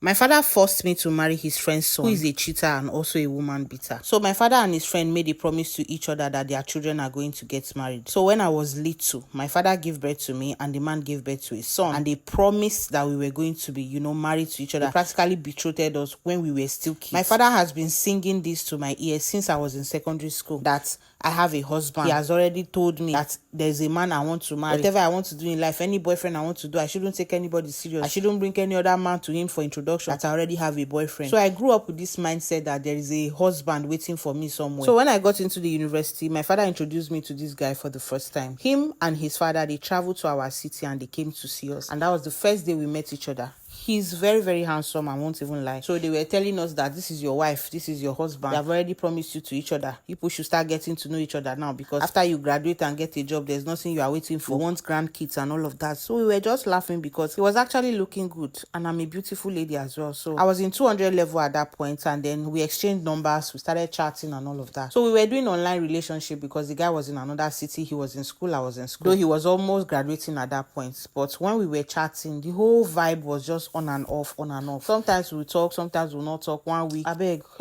My father forced me to marry his friend's son, who is a cheater and also a woman beater. So my father and his friend made a promise to each other that their children are going to get married. So when I was little, my father gave birth to me and the man gave birth to a son. And they promised that we were going to be, married to each other. They practically betrothed us when we were still kids. My father has been singing this to my ears since I was in secondary school, that I have a husband. He has already told me that there's a man I want to marry. Whatever I want to do in life, any boyfriend I want to do, I shouldn't take anybody serious. I shouldn't bring any other man to him for introduction, that I already have a boyfriend. So I grew up with this mindset that there is a husband waiting for me somewhere. So when I got into the university, my father introduced me to this guy for the first time. Him and his father, they traveled to our city and they came to see us. And that was the first day we met each other. He's very, very handsome, I won't even lie. So they were telling us that this is your wife, this is your husband. They have already promised you to each other. People should start getting to know each other now, because after you graduate and get a job, there's nothing you are waiting for. You want grandkids and all of that. So we were just laughing because he was actually looking good and I'm a beautiful lady as well. So I was in 200 level at that point, and then we exchanged numbers, we started chatting and all of that. So we were doing online relationship because the guy was in another city, he was in school, I was in school. Though he was almost graduating at that point. But when we were chatting, the whole vibe was just on and off. Sometimes we'll talk, sometimes we'll not talk. 1 week,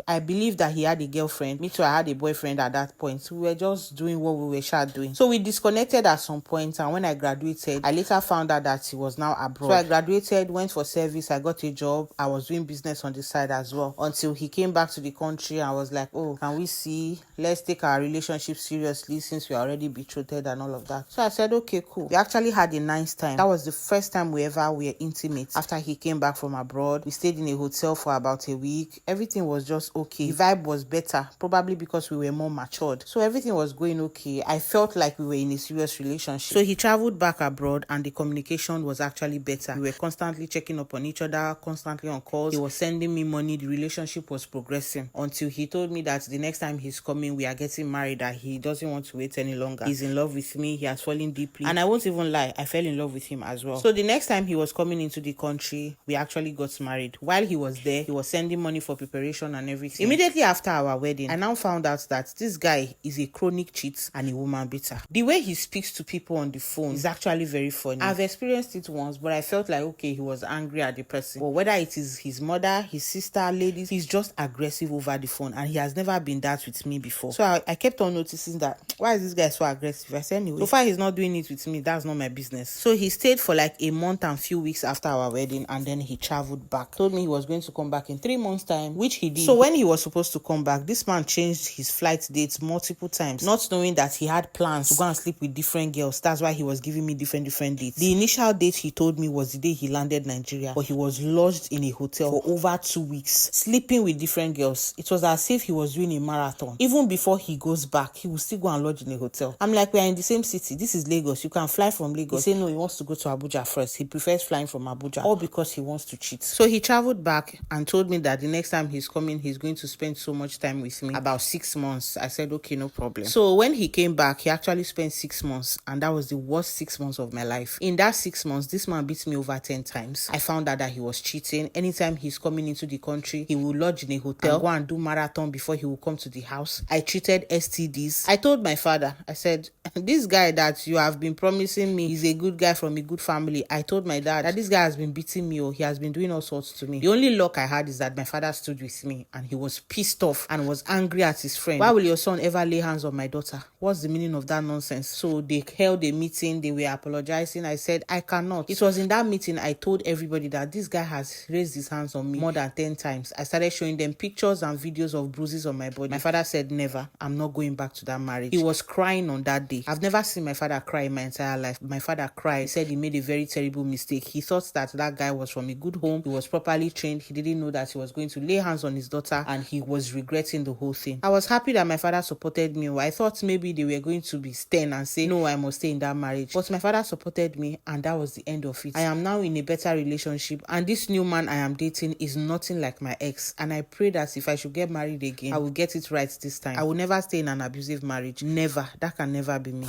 I believe that he had a girlfriend. Me too, I had a boyfriend at that point. We were just doing what we were doing. So we disconnected at some point, and when I graduated, I later found out that he was now abroad. So I graduated, went for service, I got a job, I was doing business on the side as well, until he came back to the country. I was like, oh, can we see, let's take our relationship seriously since we are already betrothed and all of that. So I said, okay, cool. We actually had a nice time. That was the first time we ever were intimate. After he came back from abroad, we stayed in a hotel for about a week. Everything was just okay. The vibe was better, probably because we were more matured. So everything was going okay. I felt like we were in a serious relationship. So he traveled back abroad and the communication was actually better. We were constantly checking up on each other, constantly on calls. He was sending me money. The relationship was progressing until he told me that the next time he's coming, we are getting married, that he doesn't want to wait any longer. He's in love with me. He has fallen deeply. And I won't even lie, I fell in love with him as well. So the next time he was coming into the country, we actually got married. While he was there, he was sending money for preparation and everything. Immediately after our wedding, I now found out that this guy is a chronic cheat and a woman beater. The way he speaks to people on the phone is actually very funny. I've experienced it once, but I felt like, okay, he was angry at the person. But whether it is his mother, his sister, ladies, he's just aggressive over the phone, and he has never been that with me before. So I kept on noticing that, why is this guy so aggressive? I said, anyway, so far he's not doing it with me, that's not my business. So he stayed for like a month and few weeks after our wedding, and then he traveled back. Told me he was going to come back in 3 months time, which he did. So when he was supposed to come back, this man changed his flight dates multiple times, not knowing that he had plans to go and sleep with different girls. That's why he was giving me different dates. The initial date he told me was the day he landed Nigeria, but he was lodged in a hotel for over 2 weeks, sleeping with different girls. It was as if he was doing a marathon. Even before he goes back, he will still go and lodge in a hotel. I'm like, we are in the same city. This is Lagos. You can fly from Lagos. He said no, he wants to go to Abuja first. He prefers flying from Abuja, all because he wants to cheat. So he traveled back and told me that the next time he's coming, he's going to spend so much time with me, about 6 months. I said, okay, no problem. So when he came back, he actually spent 6 months, and that was the worst 6 months of my life. In that 6 months, this man beat me over 10 times. I found out that he was cheating. Anytime he's coming into the country, he will lodge in a hotel and go and do marathon before he will come to the house. I treated STDs. I told my father, I said, this guy that you have been promising me is a good guy from a good family. I told my dad that this guy has been beating me, or he has been doing all sorts to me. The only luck I had is that my father stood with me, and he was pissed off and was angry at his friend. Why will your son ever lay hands on my daughter? What's the meaning of that nonsense? So they held a meeting. They were apologizing. I said, I cannot. It was in that meeting I told everybody that this guy has raised his hands on me more than 10 times. I started showing them pictures and videos of bruises on my body. My father said, never. I'm not going back to that marriage. He was crying on that day. I've never seen my father cry in my entire life. My father cried. He said he made a very terrible mistake. He thought that that guy was from a good home. He was properly trained. He didn't know that he was going to lay hands on his daughter, and he was regretting the whole thing. I was happy that my father supported me. I thought maybe they were going to be stern and say, no, I must stay in that marriage. But my father supported me, and that was the end of it. I am now in a better relationship, and this new man I am dating is nothing like my ex. And I pray that if I should get married again, I will get it right this time. I will never stay in an abusive marriage. Never. That can never be me.